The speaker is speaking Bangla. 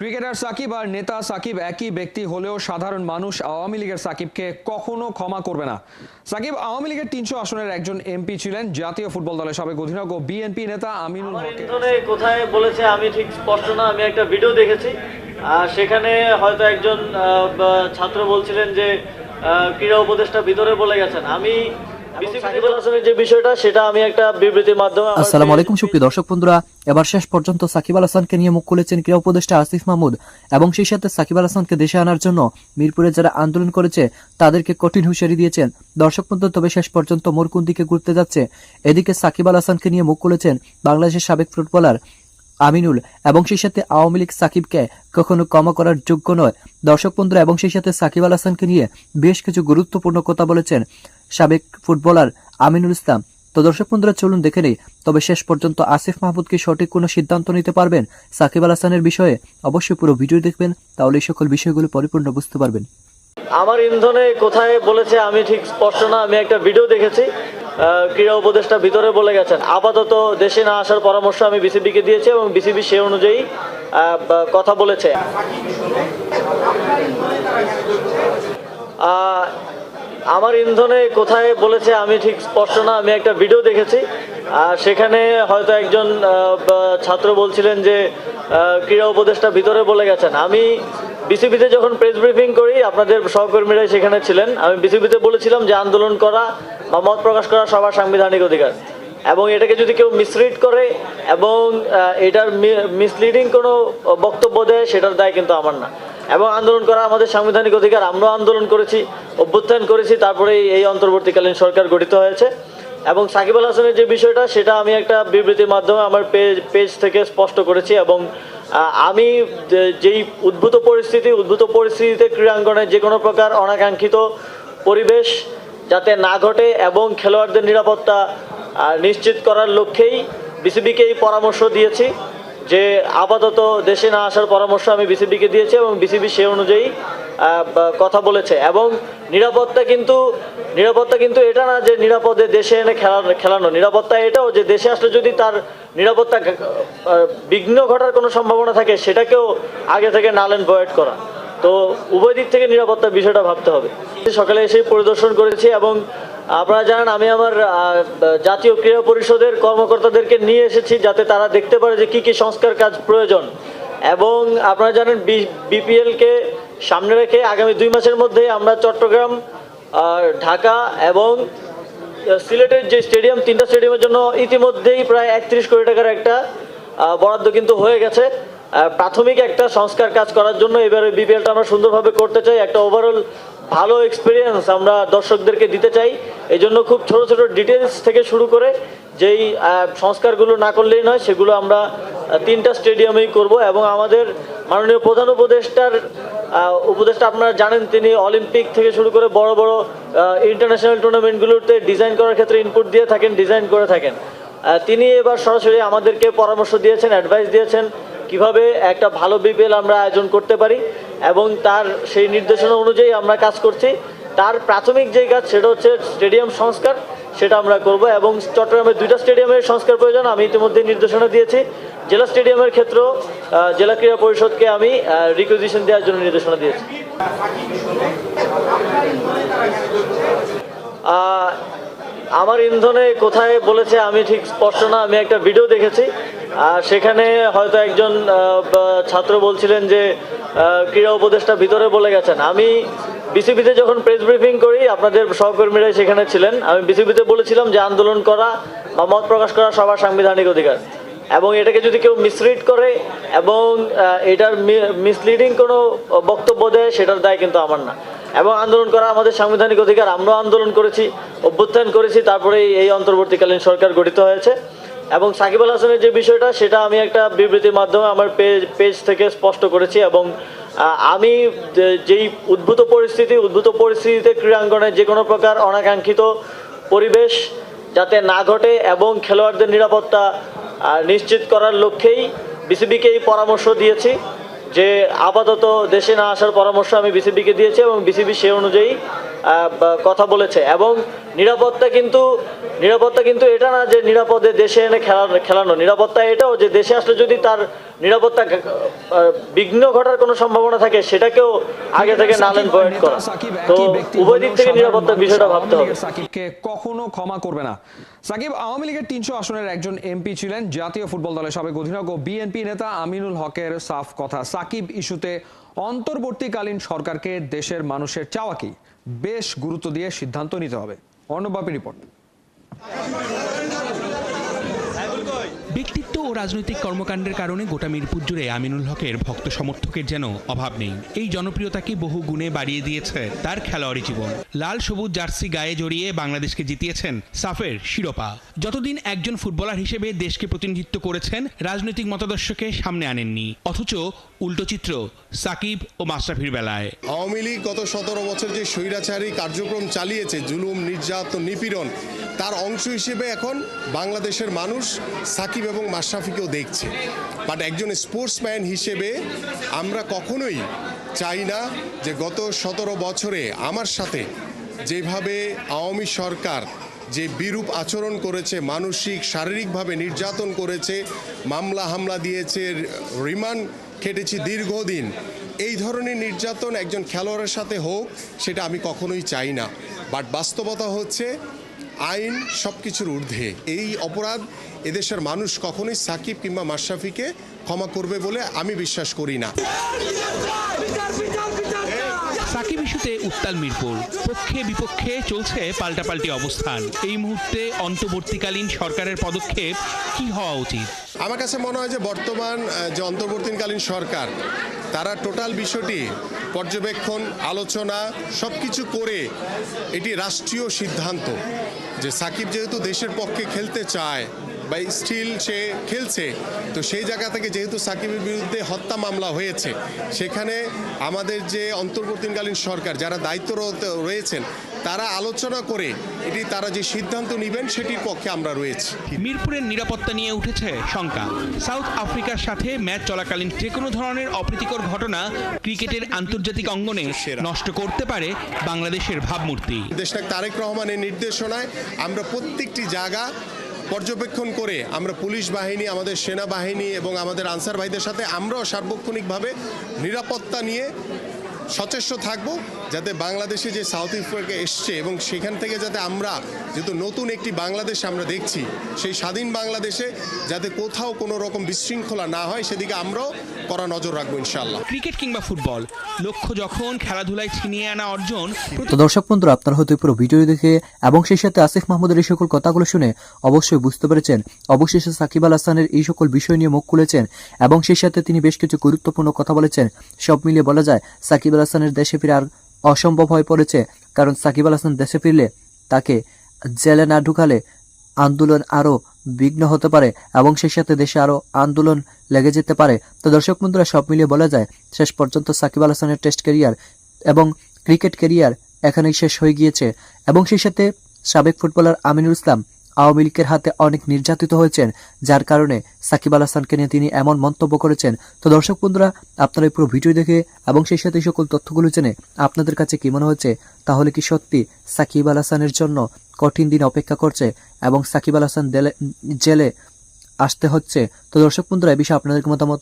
ক্রিকেটার সাকিব আর নেতা সাকিব একই ব্যক্তি হলেও সাধারণ মানুষ আওয়ামী লীগের সাকিবকে কখনো ক্ষমা করবে না। সাকিব আওয়ামী লীগের 300 আসনের একজন এমপি ছিলেন। জাতীয় ফুটবল দলের সাবেক অধিনায়ক ও বিএনপি নেতা আমিনুল হকের কোথায় বলেছে আমি ঠিক স্পষ্ট না। আমি একটা ভিডিও দেখেছি, সেখানে হয়তো একজন ছাত্র বলছিলেন যে ক্রীড়া উপদেষ্টা ভিতরে বলে গেছেন। আমি যে বিষয়টা সেটা আমি একটা বিবৃতির মাধ্যমে। আসসালামু আলাইকুম সুপ্রিয় দর্শক বন্ধুরা, এবার শেষ পর্যন্ত সাকিব আল হাসানকে নিয়ে মুখ খুলেছেন ক্রীড়া উপদেষ্টা আসিফ মাহমুদ এবং সেই সাথে সাকিব আল হাসানকে দেশে আনার জন্য মিরপুরে যারা আন্দোলন করেছে তাদেরকে কঠিন হুঁশিয়ারি দিয়েছেন। দর্শক বন্ধু, তবে শেষ পর্যন্ত মোর কোন দিকে ঘুরতে যাচ্ছে? এদিকে সাকিব আল হাসানকে নিয়ে মুখ খুলেছেন বাংলাদেশের সাবেক ফুটবলার আমিনুল এবং সেই সাথে আওয়ামী লীগ সাকিবকে কখনো ক্ষমা করার যোগ্য নয়। দর্শক বন্ধুরা, এবং সেই সাথে সাকিব আল হাসানকে নিয়ে বেশ কিছু গুরুত্বপূর্ণ কথা বলেছেন সাবেক ফুটবলার আমিনুল ইসলাম। তো দর্শক বন্ধুরা, চলুন দেখে নেই তবে শেষ পর্যন্ত আসিফ মাহমুদ কি সঠিক কোনো সিদ্ধান্ত নিতে পারবেন সাকিব আল হাসানের বিষয়ে? অবশ্যই পুরো ভিডিও দেখবেন, তাহলে এই সকল বিষয়গুলো পরিপূর্ণ বুঝতে পারবেন। আমার ইন্ধনে কোথায় বলেছে আমি ঠিক স্পষ্ট না। আমি একটা ভিডিও দেখেছি, ক্রীড়া উপদেষ্টা ভিতরে বলে গেছেন। আপাতত দেশে না আসার পরামর্শ আমি বিসিবিকে দিয়েছি এবং বিসিবি সে অনুযায়ী কথা বলেছে। আমার ইন্ধনে কোথায় বলেছে আমি ঠিক স্পষ্ট না। আমি একটা ভিডিও দেখেছি, সেখানে হয়তো একজন ছাত্র বলছিলেন যে ক্রীড়া উপদেষ্টা ভিতরে বলে গেছেন। আমি বিসিবিতে যখন প্রেস ব্রিফিং করি, আপনাদের সহকর্মীরাই সেখানে ছিলেন, আমি বিসিবিতে বলেছিলাম যে আন্দোলন করা বা মত প্রকাশ করা সবার সাংবিধানিক অধিকার, এবং এটাকে যদি কেউ মিসরিড করে এবং এটার মিসলিডিং কোনো বক্তব্য দেয় সেটার দায় কিন্তু আমার না। এবং আন্দোলন করা আমাদের সাংবিধানিক অধিকার, আমরাও আন্দোলন করেছি, অভ্যুত্থান করেছি, তারপরে এই অন্তর্বর্তীকালীন সরকার গঠিত হয়েছে। এবং সাকিব আল হাসানের যে বিষয়টা সেটা আমি একটা বিবৃতির মাধ্যমে আমার পেজ থেকে স্পষ্ট করেছি। এবং আমি যেই উদ্ভূত পরিস্থিতিতে ক্রীড়াঙ্গনে যে কোনো প্রকার অনাকাঙ্ক্ষিত পরিবেশ যাতে না ঘটে এবং খেলোয়াড়দের নিরাপত্তা নিশ্চিত করার লক্ষ্যেই বিসিবিকে এই পরামর্শ দিয়েছি যে আপাতত দেশে না আসার পরামর্শ আমি বিসিবিকে দিয়েছি এবং বিসিবি সে অনুযায়ী কথা বলেছে। এবং নিরাপত্তা কিন্তু এটা না যে নিরাপদে দেশে এনে খেলানো। নিরাপত্তা এটাও যে দেশে আসলে যদি তার নিরাপত্তা বিঘ্ন ঘটার কোনো সম্ভাবনা থাকে সেটাকেও আগে থেকে নাল অ্যান্ড ভয়েড করা। তো উভয় দিক থেকে নিরাপত্তার বিষয়টা ভাবতে হবে। সকালে এসেই পরিদর্শন করেছি এবং আপনারা জানেন আমি আমার জাতীয় ক্রীড়া পরিষদের কর্মকর্তাদেরকে নিয়ে এসেছি যাতে তারা দেখতে পারে যে কি কি সংস্কার কাজ প্রয়োজন। এবং আপনারা জানেন বিপিএলকে সামনে রেখে আগামী 2 মাসের মধ্যে আমরা চট্টগ্রাম, ঢাকা এবং সিলেটের যে স্টেডিয়াম, 3টা স্টেডিয়ামের জন্য ইতিমধ্যেই প্রায় 31 কোটি টাকার একটা বরাদ্দ কিন্তু হয়ে গেছে প্রাথমিক একটা সংস্কার কাজ করার জন্য। এবারে বিপিএলটা আমরা সুন্দরভাবে করতে চাই, একটা ওভারঅল ভালো এক্সপিরিয়েন্স আমরা দর্শকদেরকে দিতে চাই। এই জন্য খুব ছোট ছোট ডিটেলস থেকে শুরু করে যেই সংস্কারগুলো না করলেই নয় সেগুলো আমরা 3টা স্টেডিয়ামেই করব। এবং আমাদের মাননীয় প্রধান উপদেষ্টা আপনারা জানেন, তিনি অলিম্পিক থেকে শুরু করে বড় বড় ইন্টারন্যাশনাল টুর্নামেন্টগুলোতে ডিজাইন করার ক্ষেত্রে ইনপুট দিয়ে থাকেন, ডিজাইন করে থাকেন। তিনি এবার সরাসরি আমাদেরকে পরামর্শ দিয়েছেন, অ্যাডভাইস দিয়েছেন কিভাবে একটা ভালো বিপিএল আমরা আয়োজন করতে পারি এবং তার সেই নির্দেশনা অনুযায়ী আমরা কাজ করছি। তার প্রাথমিক যেই কাজ সেটা হচ্ছে স্টেডিয়াম সংস্কার, সেটা আমরা করব। এবং চট্টগ্রামের 2টা স্টেডিয়ামের সংস্কার প্রয়োজন, আমি ইতিমধ্যে নির্দেশনা দিয়েছি। জেলা স্টেডিয়ামের ক্ষেত্রেও জেলা ক্রীড়া পরিষদকে আমি রিকুইজিশন দেওয়ার জন্য নির্দেশনা দিয়েছি। আমার ইন্ধনে কোথায় বলেছে আমি ঠিক স্পষ্ট না। আমি একটা ভিডিও দেখেছি, সেখানে হয়তো একজন ছাত্র বলছিলেন যে ক্রীড়া উপদেষ্টা ভিতরে বলে গেছেন। আমি বিসিবিতে যখন প্রেস ব্রিফিং করি, আপনাদের সহকর্মীরাই সেখানে ছিলেন, আমি বিসিবিতে বলেছিলাম যে আন্দোলন করা বা মত প্রকাশ করা সবার সাংবিধানিক অধিকার, এবং এটাকে যদি কেউ মিসরিড করে এবং এটার মিসলিডিং কোনো বক্তব্য দেয় সেটার দায় কিন্তু আমার না। এবং আন্দোলন করা আমাদের সাংবিধানিক অধিকার, আমরাও আন্দোলন করেছি, অভ্যুত্থান করেছি, তারপরে এই অন্তর্বর্তীকালীন সরকার গঠিত হয়েছে। এবং সাকিব আল হাসানের যে বিষয়টা সেটা আমি একটা বিবৃতির মাধ্যমে আমার পেজ থেকে স্পষ্ট করেছি। এবং আমি যেই উদ্ভূত পরিস্থিতিতে ক্রীড়াঙ্গনে যে কোনো প্রকার অনাকাঙ্ক্ষিত পরিবেশ যাতে না ঘটে এবং খেলোয়াড়দের নিরাপত্তা নিশ্চিত করার লক্ষ্যেই বিসিবিকে এই পরামর্শ দিয়েছি যে আপাতত দেশে না আসার পরামর্শ আমি বিসিবিকে দিয়েছি এবং বিসিবি সে অনুযায়ী কথা বলেছে। এবং নিরাপত্তা কিন্তু এটা না যে নিরাপদে দেশে এনে খেলানো। নিরাপত্তা এটাও যে দেশে আসলে যদি তার নিরাপত্তা বিঘ্ন ঘটার কোনো সম্ভাবনা থাকে সেটাকেও আগে থেকে নালেন পয়েন্ট করা। তো উভয় দিক থেকে নিরাপত্তার বিষয়টা ভাবতে হবে। সাকিবকে কখনো ক্ষমা করবে না। সাকিব আওয়ামী লীগের 300 আসনের একজন এমপি ছিলেন। জাতীয় ফুটবল দলের সাবেক অধিনায়ক ও বিএনপি নেতা আমিনুল হকের সাফ কথা, সাকিব ইস্যুতে অন্তর্বর্তীকালীন সরকারকে দেশের মানুষের চাওয়াকে বেশ গুরুত্ব দিয়ে সিদ্ধান্ত নিতে হবে। অর্ণবাপী রিপোর্ট। ব্যক্তিত্ব ও রাজনৈতিক কর্মকাণ্ডের কারণে গোটা মিরপুর জুড়ে আমিনুল হকের ভক্ত সমর্থকের যেন অভাব নেই। এই জনপ্রিয়তাকে বহু গুণে বাড়িয়ে দিয়েছে তার খেলোয়াড়ি জীবন। লাল সবুজ জার্সি গায়ে জড়িয়ে বাংলাদেশকে জিতিয়েছেন সাফের শিরোপা। যতদিন একজন ফুটবলার হিসেবে দেশকে প্রতিনিধিত্ব করেছেন, রাজনৈতিক মতাদর্শকে সামনে আনেননি। অথচ উল্টো চিত্র সাকিব ও মাশরাফির বেলায়। আওয়ামী লীগ গত 17 বছর যে স্বৈরাচারী কার্যক্রম চালিয়েছে, জুলুম, নির্যাতন, নিপীড়ন, তার অংশ হিসেবে এখন বাংলাদেশের মানুষ সাকিব এবং মাশরাফিকেও দেখছে। বাট একজন স্পোর্টসম্যান হিসেবে আমরা কখনোই চাই না যে গত 17 বছরে আমার সাথে যেভাবে আওয়ামী সরকার যে বিরূপ আচরণ করেছে, মানসিক শারীরিকভাবে নির্যাতন করেছে, মামলা হামলা দিয়েছে, রিমান্ড খেটেছি দীর্ঘদিন, এই ধরনের নির্যাতন একজন খেলোয়াড়ের সাথে হোক সেটা আমি কখনোই চাই না। বাট বাস্তবতা হচ্ছে আইন সব কিছুর ঊর্ধ্বে। এই অপরাধ এদেশের মানুষ কখনোই সাকিব কিংবা মাশরাফিকে ক্ষমা করবে বলে আমি বিশ্বাস করি না। সাকিব ইস্যুতে উত্তাল মিরপুর, পক্ষে বিপক্ষে চলছে পাল্টাপাল্টি অবস্থান। এই মুহূর্তে অন্তর্বর্তীকালীন সরকারের পদক্ষেপ কি হওয়া উচিত? আমার কাছে মনে হয় যে বর্তমান যে অন্তর্বর্তীকালীন সরকার, তারা টোটাল বিষয়টি পর্যবেক্ষণ, আলোচনা সব কিছু করে এটি রাষ্ট্রীয় সিদ্ধান্ত যে সাকিব যেহেতু দেশের পক্ষে খেলতে চায় বা স্টিল সে খেলছে, তো সেই জায়গা থেকে যেহেতু সাকিবের বিরুদ্ধে হত্যা মামলা হয়েছে, সেখানে আমাদের যে অন্তর্বর্তীকালীন সরকার যারা দায়িত্বরত রয়েছেন তারা আলোচনা করে এটি তারা যে সিদ্ধান্ত নেবেন সেটির পক্ষে আমরা রয়েছি। মিরপুরের নিরাপত্তা নিয়ে উঠেছে শঙ্কা। সাউথ আফ্রিকার সাথে ম্যাচ চলাকালীন যে কোনো ধরনের অপ্রীতিকর ঘটনা ক্রিকেটের আন্তর্জাতিক অঙ্গনে নষ্ট করতে পারে বাংলাদেশের ভাবমূর্তি। দেশনায়ক তারেক রহমানের নির্দেশনায় আমরা প্রত্যেকটি জায়গা পর্যবেক্ষণ করে আমরা পুলিশ বাহিনী, আমাদের সেনাবাহিনী এবং আমাদের আনসার ভাইদের সাথে আমরাও সার্বক্ষণিকভাবে নিরাপত্তা নিয়ে সচেষ্ট থাকব, যাতে বাংলাদেশে যে সাউথ আফ্রিকা এসছে এবং সেখান থেকে যাতে আমরা যেহেতু নতুন একটি বাংলাদেশ আমরা দেখছি, সেই স্বাধীন বাংলাদেশে যাতে কোথাও কোনো রকম বিশৃঙ্খলা না হয় সেদিকে আমরাও কড়া নজর রাখবো ইনশাআল্লাহ। ক্রিকেট কিংবা ফুটবল, লক্ষ্য যখন খেলাধুলায় ছিনিয়ে আনা অর্জন। তো দর্শক বন্ধুরা, আপনারা হয়তো পুরো ভিডিও দেখে এবং সেই সাথে আসিফ মাহমুদের এই সকল কথাগুলো শুনে অবশ্যই বুঝতে পেরেছেন অবশেষে সাকিব আল হাসানের এই সকল বিষয় নিয়ে মুখ খুলেছেন এবং সেই সাথে তিনি বেশ কিছু গুরুত্বপূর্ণ কথা বলেছেন। সব মিলিয়ে বলা যায় সাকিব আল হাসানের দেশে ফিরে আর অসম্ভব হয়ে পড়েছে, কারণ সাকিব আল হাসান দেশে ফিরলে তাকে জেলে না ঢুকালে আন্দোলন আরও বিঘ্ন হতে পারে এবং সেই সাথে দেশে আরও আন্দোলন লেগে যেতে পারে। তো দর্শক বন্ধুরা, সব মিলিয়ে বলা যায় শেষ পর্যন্ত সাকিব আল হাসানের টেস্ট ক্যারিয়ার এবং ক্রিকেট ক্যারিয়ার এখানেই শেষ হয়ে গিয়েছে এবং সেই সাথে সাবেক ফুটবলার আমিনুল ইসলাম আওয়ামী লীগের হাতে অনেক নির্যাতিত হয়েছেন, যার কারণে সাকিব আল হাসানকে নিয়ে তিনি এমন মন্তব্য করেছেন। তো দর্শক বন্ধুরা, আপনারা এই পুরো ভিডিও দেখে এবং সেই সাথে সকল তথ্যগুলো জেনে আপনাদের কাছে কি মনে হচ্ছে? তাহলে কি সত্যি সাকিব আল হাসানের জন্য কঠিন দিন অপেক্ষা করছে এবং সাকিব আল হাসান জেলে আসতে হচ্ছে? তো দর্শক বন্ধুরা, এই বিষয়ে আপনাদের মতামত